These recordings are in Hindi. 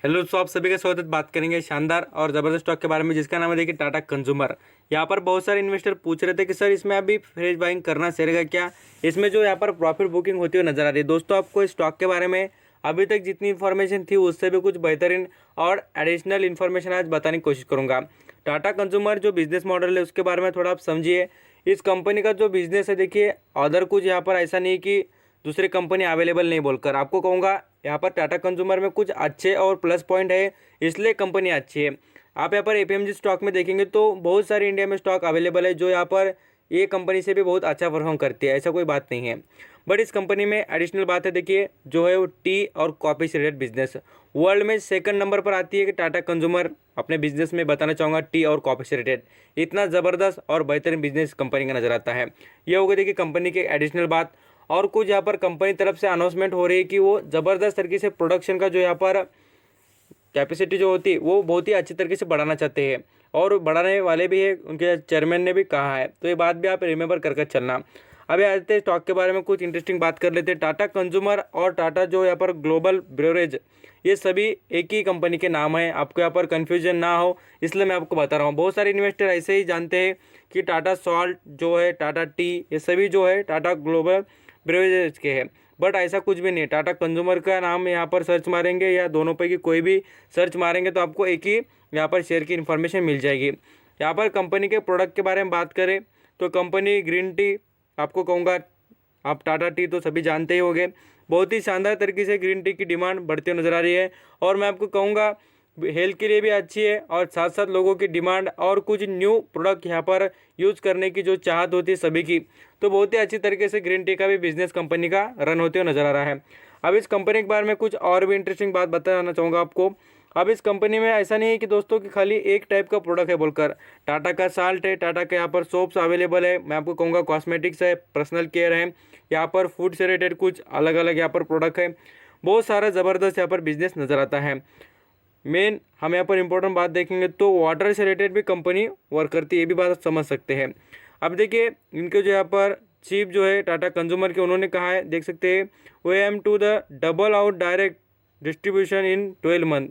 हेलो दोस्तों, आप सभी का स्वागत। बात करेंगे शानदार और ज़बरदस्त स्टॉक के बारे में जिसका नाम है देखिए टाटा कंज्यूमर। यहाँ पर बहुत सारे इन्वेस्टर पूछ रहे थे कि सर इसमें अभी फ्रेश बाइंग करना सही रहेगा क्या। इसमें जो यहाँ पर प्रॉफिट बुकिंग होती हुई नजर आ रही है। दोस्तों आपको इस स्टॉक के बारे में अभी तक जितनी इन्फॉर्मेशन थी उससे भी कुछ बेहतरीन और एडिशनल इन्फॉर्मेशन आज बताने की कोशिश करूँगा। टाटा कंज्यूमर जो बिजनेस मॉडल है उसके बारे में थोड़ा आप समझिए। इस कंपनी का जो बिजनेस है देखिए अदर कुछ यहाँ पर ऐसा नहीं कि दूसरी कंपनी अवेलेबल नहीं बोलकर आपको कहूँगा। यहाँ पर टाटा कंज्यूमर में कुछ अच्छे और प्लस पॉइंट है, इसलिए कंपनी अच्छी है। आप यहाँ पर एपीएमजी स्टॉक में देखेंगे तो बहुत सारे इंडिया में स्टॉक अवेलेबल है जो यहाँ पर ये कंपनी से भी बहुत अच्छा परफॉर्म करती है, ऐसा कोई बात नहीं है। बट इस कंपनी में एडिशनल बात है देखिए जो है वो टी और कॉफ़ी से रिलेटेड बिजनेस वर्ल्ड में सेकंड नंबर पर आती है कि टाटा कंज्यूमर अपने बिजनेस में बताना चाहूँगा टी और कॉफ़ी से रिलेटेड इतना ज़बरदस्त और बेहतरीन बिजनेस कंपनी का नजर आता है। ये हो गई देखिए कंपनी की एडिशनल बात। और कुछ यहाँ पर कंपनी तरफ से अनाउंसमेंट हो रही है कि वो ज़बरदस्त तरीके से प्रोडक्शन का जो यहाँ पर कैपेसिटी जो होती है वो बहुत ही अच्छी तरीके से बढ़ाना चाहते हैं और बढ़ाने वाले भी है, उनके चेयरमैन ने भी कहा है। तो ये बात भी आप रिमेंबर कर चलना। अभी आते हैं स्टॉक के बारे में कुछ इंटरेस्टिंग बात कर लेते हैं। टाटा कंज्यूमर और टाटा जो यहाँ पर ग्लोबल ब्रेवरेज ये सभी एक ही कंपनी के नाम है, आपको यहाँ पर कन्फ्यूजन ना हो इसलिए मैं आपको बता रहा हूँ। बहुत सारे इन्वेस्टर ऐसे ही जानते हैं कि टाटा सॉल्ट जो है टाटा टी ये सभी जो है टाटा ग्लोबल ब्रेवरेज के हैं, बट ऐसा कुछ भी नहीं है। टाटा कंज्यूमर का नाम यहाँ पर सर्च मारेंगे या दोनों पैकी कोई भी सर्च मारेंगे तो आपको एक ही यहाँ पर शेयर की इन्फॉर्मेशन मिल जाएगी। यहाँ पर कंपनी के प्रोडक्ट के बारे में बात करें तो कंपनी ग्रीन टी आपको कहूँगा, आप टाटा टी तो सभी जानते ही होंगे, बहुत ही शानदार तरीके से ग्रीन टी की डिमांड बढ़ती हुई नजर आ रही है। और मैं आपको कहूँगा हेल्थ के लिए भी अच्छी है और साथ साथ लोगों की डिमांड और कुछ न्यू प्रोडक्ट यहाँ पर यूज़ करने की जो चाहत होती है सभी की, तो बहुत ही अच्छी तरीके से ग्रीन टी का भी बिजनेस कंपनी का रन होते हुए नजर आ रहा है। अब इस कंपनी के बारे में कुछ और भी इंटरेस्टिंग बात बताना चाहूँगा आपको। अब इस कंपनी में ऐसा नहीं है कि दोस्तों कि खाली एक टाइप का प्रोडक्ट है बोलकर। टाटा का साल्ट है, टाटा के यहाँ पर सोप्स अवेलेबल है, मैं आपको कहूँगा कॉस्मेटिक्स है, पर्सनल केयर है, यहाँ पर फूड से रिलेटेड कुछ अलग अलग यहाँ पर प्रोडक्ट है। बहुत सारा ज़बरदस्त यहाँ पर बिजनेस नज़र आता है। मेन हम यहाँ पर इंपॉर्टेंट बात देखेंगे तो वाटर से रिलेटेड भी कंपनी वर्क करती है, ये भी बात आप समझ सकते हैं। अब देखिए इनके जो यहाँ पर चीफ जो है टाटा कंज्यूमर के उन्होंने कहा है, देख सकते हैं we aim to the double out direct distribution in 12 month.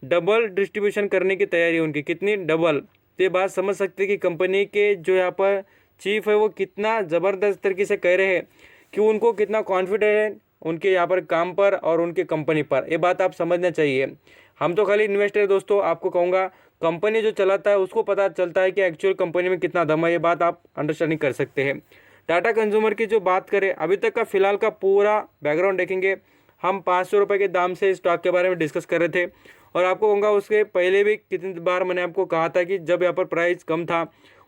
Double distribution करने की तैयारी है उनकी, कितनी डबल। तो ये बात समझ सकते हैं कि कंपनी के जो यहाँ पर चीफ है वो कितना ज़बरदस्त तरीके से कह रहे हैं कि उनको कितना कॉन्फिडेंट है उनके यहाँ पर काम पर और उनके कंपनी पर। ये बात आप समझना चाहिए। हम तो खाली इन्वेस्टर है दोस्तों, आपको कहूँगा कंपनी जो चलाता है उसको पता चलता है कि एक्चुअल कंपनी में कितना दम है, ये बात आप अंडरस्टैंडिंग कर सकते हैं। टाटा कंज्यूमर की जो बात करें अभी तक का फिलहाल का पूरा बैकग्राउंड देखेंगे, हम 500 रुपये के दाम से स्टॉक के बारे में डिस्कस कर रहे थे और आपको कहूँगा उसके पहले भी कितनी बार मैंने आपको कहा था कि जब यहाँ पर प्राइस कम था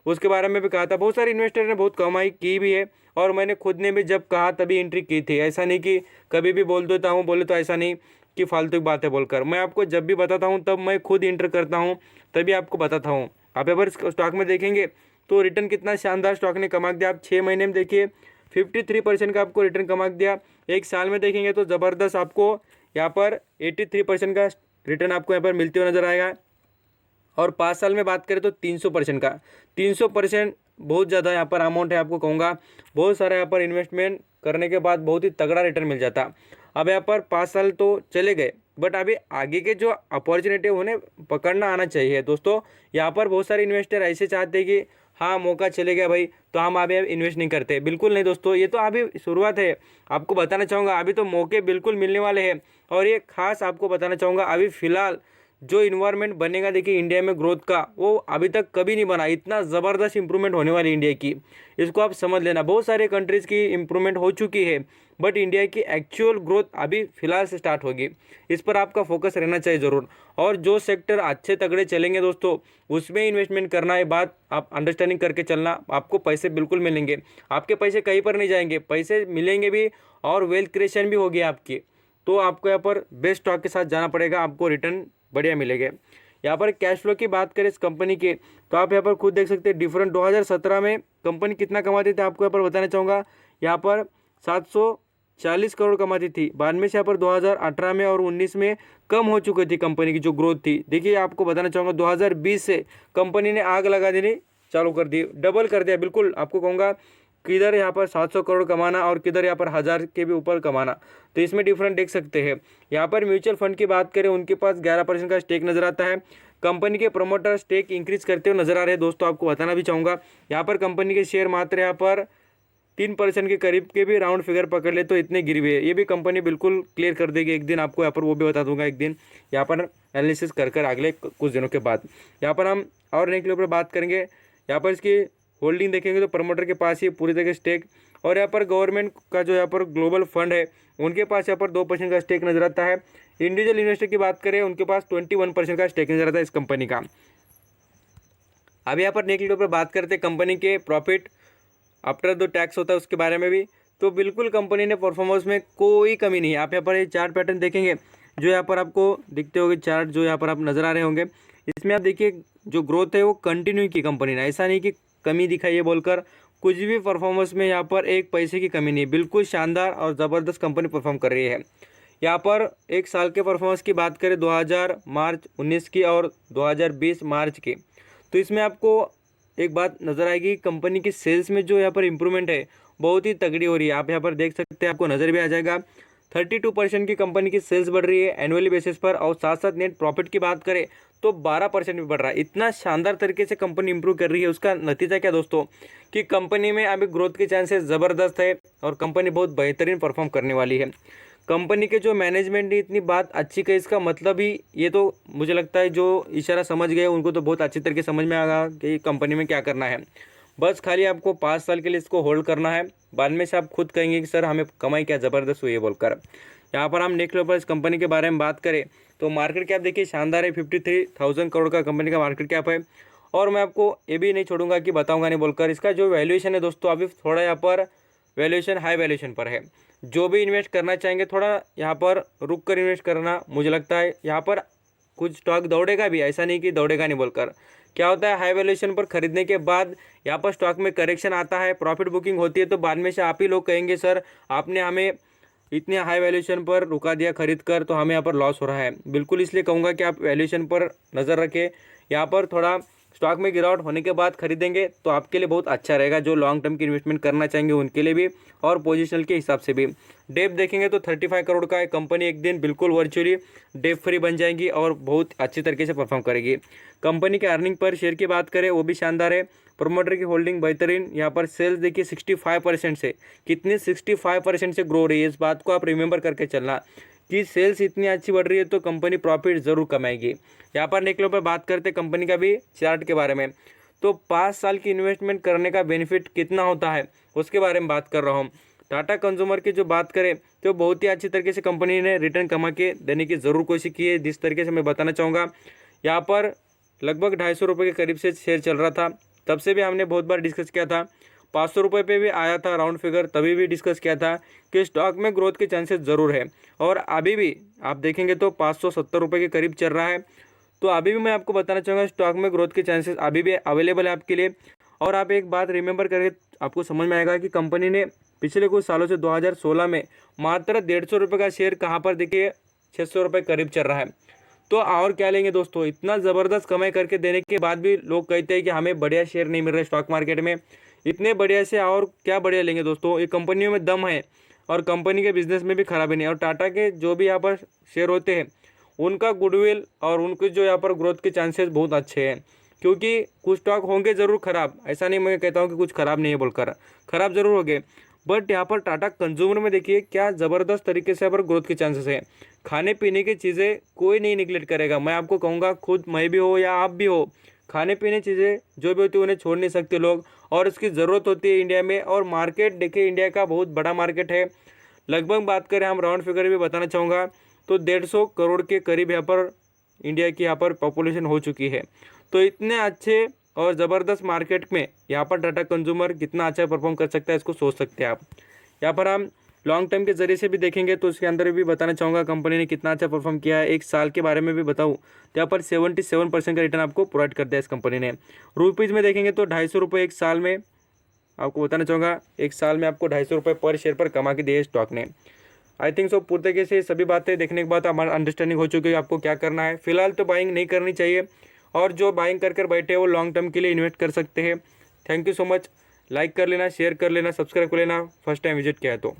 उसके बारे में भी कहा था। बहुत सारे इन्वेस्टर ने बहुत कमाई की भी है और मैंने खुद ने भी जब कहा तभी एंट्री की थी। ऐसा नहीं कि कभी भी बोल देता हूँ, बोले तो ऐसा नहीं कि फालतू की बातें बोलकर। मैं आपको जब भी बताता हूँ तब मैं खुद इंटर करता हूँ तभी आपको बताता हूँ। आप अगर स्टॉक में देखेंगे तो रिटर्न कितना शानदार स्टॉक ने कमा दिया। आप 6 महीने में देखिए 53% का आपको रिटर्न कमा दिया। एक साल में देखेंगे तो ज़बरदस्त आपको यहाँ पर 83% का रिटर्न आपको यहाँ पर मिलते हुए नजर आएगा। और 5 साल में बात करें तो 300% का, 300% बहुत ज़्यादा यहाँ पर अमाउंट है। आपको कहूँगा बहुत सारा यहाँ पर इन्वेस्टमेंट करने के बाद बहुत ही तगड़ा रिटर्न मिल जाता। अब यहाँ पर 5 साल तो चले गए बट अभी आगे के जो अपॉर्चुनिटी उन्हें पकड़ना आना चाहिए दोस्तों। यहाँ पर बहुत सारे इन्वेस्टर ऐसे चाहते हैं कि हाँ मौका चले गया भाई तो हम अभी इन्वेस्ट नहीं करते। बिल्कुल नहीं दोस्तों, ये तो अभी शुरुआत है। आपको बताना चाहूँगा अभी तो मौके बिल्कुल मिलने वाले हैं। और ये खास आपको बताना चाहूँगा अभी फ़िलहाल जो इन्वायरमेंट बनेगा देखिए इंडिया में ग्रोथ का, वो अभी तक कभी नहीं बना। इतना ज़बरदस्त इंप्रूवमेंट होने वाली इंडिया की, इसको आप समझ लेना। बहुत सारे कंट्रीज़ की इंप्रूवमेंट हो चुकी है बट इंडिया की एक्चुअल ग्रोथ अभी फ़िलहाल से स्टार्ट होगी। इस पर आपका फोकस रहना चाहिए ज़रूर। और जो सेक्टर अच्छे तगड़े चलेंगे दोस्तों उसमें इन्वेस्टमेंट करना है, बात आप अंडरस्टैंडिंग करके चलना। आपको पैसे बिल्कुल मिलेंगे, आपके पैसे कहीं पर नहीं जाएंगे, पैसे मिलेंगे भी और वेल्थ क्रिएशन भी होगी आपकी। तो आपको यहाँ पर बेस्ट स्टॉक के साथ जाना पड़ेगा, आपको रिटर्न बढ़िया मिलेंगे। यहाँ पर कैश फ्लो की बात करें इस कंपनी के तो आप यहाँ पर खुद देख सकते हैं डिफरेंट 2017 में कंपनी कितना कमाती थी आपको यहाँ पर बताना चाहूँगा। यहाँ पर 740 करोड़ कमाती थी, बाद में से यहाँ पर 2018 में और 19 में कम हो चुकी थी कंपनी की जो ग्रोथ थी। देखिए आपको बताना चाहूँगा 2020 से कंपनी ने आग लगा देनी चालू कर दी, डबल कर दिया। बिल्कुल आपको कहूँगा किधर यहाँ पर 700 करोड़ कमाना और किधर यहाँ पर 1000 के भी ऊपर कमाना, तो इसमें डिफरेंट देख सकते हैं। यहाँ पर म्यूचुअल फंड की बात करें, उनके पास 11% का स्टेक नजर आता है। कंपनी के प्रमोटर स्टेक इंक्रीज करते हुए नजर आ रहे हैं दोस्तों। आपको बताना भी चाहूँगा, यहाँ पर कंपनी के शेयर मात्र यहाँ पर 3% के करीब के भी राउंड फिगर पकड़ ले तो इतने गिरी हुए हैं। ये भी कंपनी बिल्कुल क्लियर कर देगी एक दिन, आपको यहाँ पर वो भी बता दूंगा एक दिन यहाँ पर एनालिसिस कर अगले कुछ दिनों के बाद। यहाँ पर हम और नेक्स्ट लेवल पर बात करेंगे। यहाँ पर इसकी होल्डिंग देखेंगे तो प्रमोटर के पास ही पूरी तरह स्टेक, और यहाँ पर गवर्नमेंट का जो यहाँ पर ग्लोबल फंड है उनके पास यहाँ पर 2% का स्टेक नजर आता है। इंडिविजुअल इन्वेस्टर की बात करें, उनके पास 21% का स्टेक नजर आता है इस कंपनी का। अब यहाँ पर नेक्स्ट लेवल पर बात करते हैं कंपनी के प्रॉफिट आफ्टर जो टैक्स होता है उसके बारे में भी, तो बिल्कुल कंपनी ने परफॉर्मेंस में कोई कमी नहीं है। आप यहाँ पर ये चार्ट पैटर्न देखेंगे, जो यहाँ पर आपको दिखते होंगे चार्ट, जो यहाँ पर आप नज़र आ रहे होंगे, इसमें आप देखिए जो ग्रोथ है वो कंटिन्यू की कंपनी ने, ऐसा नहीं कि कमी दिखाई है बोलकर, कुछ भी परफॉर्मेंस में यहाँ पर एक पैसे की कमी नहीं, बिल्कुल शानदार और ज़बरदस्त कंपनी परफॉर्म कर रही है। यहाँ पर एक साल के परफॉर्मेंस की बात करें 2000 मार्च 19 की और 2020 मार्च की, तो इसमें आपको एक बात नज़र आएगी, कंपनी की सेल्स में जो यहाँ पर इंप्रूवमेंट है बहुत ही तगड़ी हो रही है। आप यहाँ पर देख सकते हैं, आपको नज़र भी आ जाएगा 32% की कंपनी की सेल्स बढ़ रही है एनुअली बेसिस पर, और साथ साथ नेट प्रॉफिट की बात करें तो 12% भी बढ़ रहा है। इतना शानदार तरीके से कंपनी इंप्रूव कर रही है। उसका नतीजा क्या दोस्तों, कि कंपनी में अभी ग्रोथ के चांसेस ज़बरदस्त है और कंपनी बहुत बेहतरीन परफॉर्म करने वाली है। कंपनी के जो मैनेजमेंट ने इतनी बात अच्छी कही, इसका मतलब ही ये तो मुझे लगता है जो इशारा समझ गए उनको तो बहुत अच्छी तरीके समझ में आ गया कि कंपनी में क्या करना है। बस खाली आपको 5 साल के लिए इसको होल्ड करना है, बाद में से आप खुद कहेंगे कि सर हमें कमाई क्या ज़बरदस्त हुई है बोलकर। यहाँ पर हम नेक्स्ट लेवल पर इस कंपनी के बारे में बात करें तो मार्केट कैप देखिए शानदार है, 53,000 करोड़ का कंपनी का मार्केट कैप है। और मैं आपको ये भी नहीं छोड़ूंगा कि बताऊंगा नहीं बोलकर, इसका जो वैल्यूएशन है दोस्तों अभी थोड़ा यहाँ पर वैल्यूएशन हाई वैल्यूएशन पर है। जो भी इन्वेस्ट करना चाहेंगे थोड़ा यहाँ पर रुक कर इन्वेस्ट करना, मुझे लगता है यहाँ पर कुछ स्टॉक दौड़ेगा भी, ऐसा नहीं कि दौड़ेगा नहीं बोलकर। क्या होता है, हाई वैल्यूएशन पर खरीदने के बाद यहाँ पर स्टॉक में करेक्शन आता है, प्रॉफिट बुकिंग होती है, तो बाद में से आप ही लोग कहेंगे सर आपने हमें इतने हाई वैल्यूएशन पर रुका दिया खरीद कर, तो हमें यहाँ पर लॉस हो रहा है। बिल्कुल इसलिए कहूँगा कि आप वैल्यूएशन पर नज़र रखें। यहाँ पर थोड़ा स्टॉक में गिरावट होने के बाद खरीदेंगे तो आपके लिए बहुत अच्छा रहेगा, जो लॉन्ग टर्म की इन्वेस्टमेंट करना चाहेंगे उनके लिए भी और पोजिशनल के हिसाब से भी। डेप देखेंगे तो 35 करोड़ का कंपनी एक दिन बिल्कुल वर्चुअली डेप फ्री बन जाएगी और बहुत अच्छी तरीके से परफॉर्म करेगी। कंपनी के अर्निंग पर शेयर की बात करें वो भी शानदार है। प्रोमोटर की होल्डिंग बेहतरीन। यहाँ पर सेल्स देखिए 65% से, कितने 65% से ग्रो रही है, इस बात को आप रिमेंबर करके चलना कि सेल्स इतनी अच्छी बढ़ रही है तो कंपनी प्रॉफिट ज़रूर कमाएगी। यहाँ पर नेक्स्ट लेवल पर बात करते हैं कंपनी का भी चार्ट के बारे में, तो 5 साल की इन्वेस्टमेंट करने का बेनिफिट कितना होता है उसके बारे में बात कर रहा हूँ। टाटा कंज्यूमर की जो बात करें तो बहुत ही अच्छी तरीके से कंपनी ने रिटर्न कमा के देने की ज़रूर कोशिश की है। जिस तरीके से मैं बताना चाहूँगा, यहाँ पर लगभग 250 रुपये के करीब से शेयर चल रहा था, तब से भी हमने बहुत बार डिस्कस किया था। 500 रुपये पे भी आया था राउंड फिगर, तभी भी डिस्कस किया था कि स्टॉक में ग्रोथ के चांसेस ज़रूर है। और अभी भी आप देखेंगे तो 570 रुपये के करीब चल रहा है, तो अभी भी मैं आपको बताना चाहूँगा स्टॉक में ग्रोथ के चांसेस अभी भी अवेलेबल है आपके लिए। और आप एक बात रिमेंबर करके आपको समझ में आएगा कि कंपनी ने पिछले कुछ सालों से 2016 में मात्र 150 रुपये का शेयर कहाँ पर देखिए 600 रुपये करीब चल रहा है। तो और क्या लेंगे दोस्तों, इतना ज़बरदस्त कमाई करके देने के बाद भी लोग कहते हैं कि हमें बढ़िया शेयर नहीं मिल रहा है स्टॉक मार्केट में, इतने बढ़िया से और क्या बढ़िया लेंगे दोस्तों। ये कंपनियों में दम है और कंपनी के बिजनेस में भी खराबी नहीं। और टाटा के जो भी यहाँ पर शेयर होते हैं उनका गुडविल और उनके जो यहाँ पर ग्रोथ के चांसेस बहुत अच्छे हैं, क्योंकि कुछ स्टॉक होंगे ज़रूर खराब, ऐसा नहीं मैं कहता हूँ कि कुछ खराब नहीं है बोलकर, खराब ज़रूर होंगे, बट यहाँ पर टाटा कंज्यूमर में देखिए क्या ज़बरदस्त तरीके से यहाँ पर ग्रोथ के चांसेस हैं। खाने पीने की चीज़ें कोई नहीं निगलेक्ट करेगा, मैं आपको कहूँगा, खुद मैं भी हो या आप भी हो, खाने पीने चीज़ें जो भी होती है उन्हें छोड़ नहीं सकते लोग, और इसकी ज़रूरत होती है इंडिया में। और मार्केट देखिए इंडिया का बहुत बड़ा मार्केट है, लगभग बात करें हम राउंड फिगर भी बताना चाहूँगा तो 150 करोड़ के करीब यहाँ पर इंडिया की यहाँ पर पॉपुलेशन हो चुकी है। तो इतने अच्छे और ज़बरदस्त मार्केट में यहाँ पर टाटा कंज्यूमर कितना अच्छा परफॉर्म कर सकता है इसको सोच सकते हैं आप। यहाँ पर हम लॉन्ग टर्म के जरिए से भी देखेंगे तो उसके अंदर भी बताना चाहूँगा कंपनी ने कितना अच्छा परफॉर्म किया है। एक साल के बारे में भी बताऊँ तो यहाँ पर 77% का रिटर्न आपको प्रोवाइड कर दिया इस कंपनी ने। रुपीज़ में देखेंगे तो 250 रुपये एक साल में, आपको बताना चाहूँगा एक साल में आपको 250 रुपये पर शेयर पर कमा के दिए स्टॉक ने। आई थिंक सो पूरी तरीके से सभी बातें देखने के बाद हमारा अंडरस्टैंडिंग हो चुकी है आपको क्या करना है। फिलहाल तो बाइंग नहीं करनी चाहिए, और जो बाइंग कर बैठे हैं वो लॉन्ग टर्म के लिए इन्वेस्ट कर सकते हैं। Thank you so much. Like कर लेना, शेयर कर लेना, सब्सक्राइब कर लेना फर्स्ट टाइम विजिट किया है तो।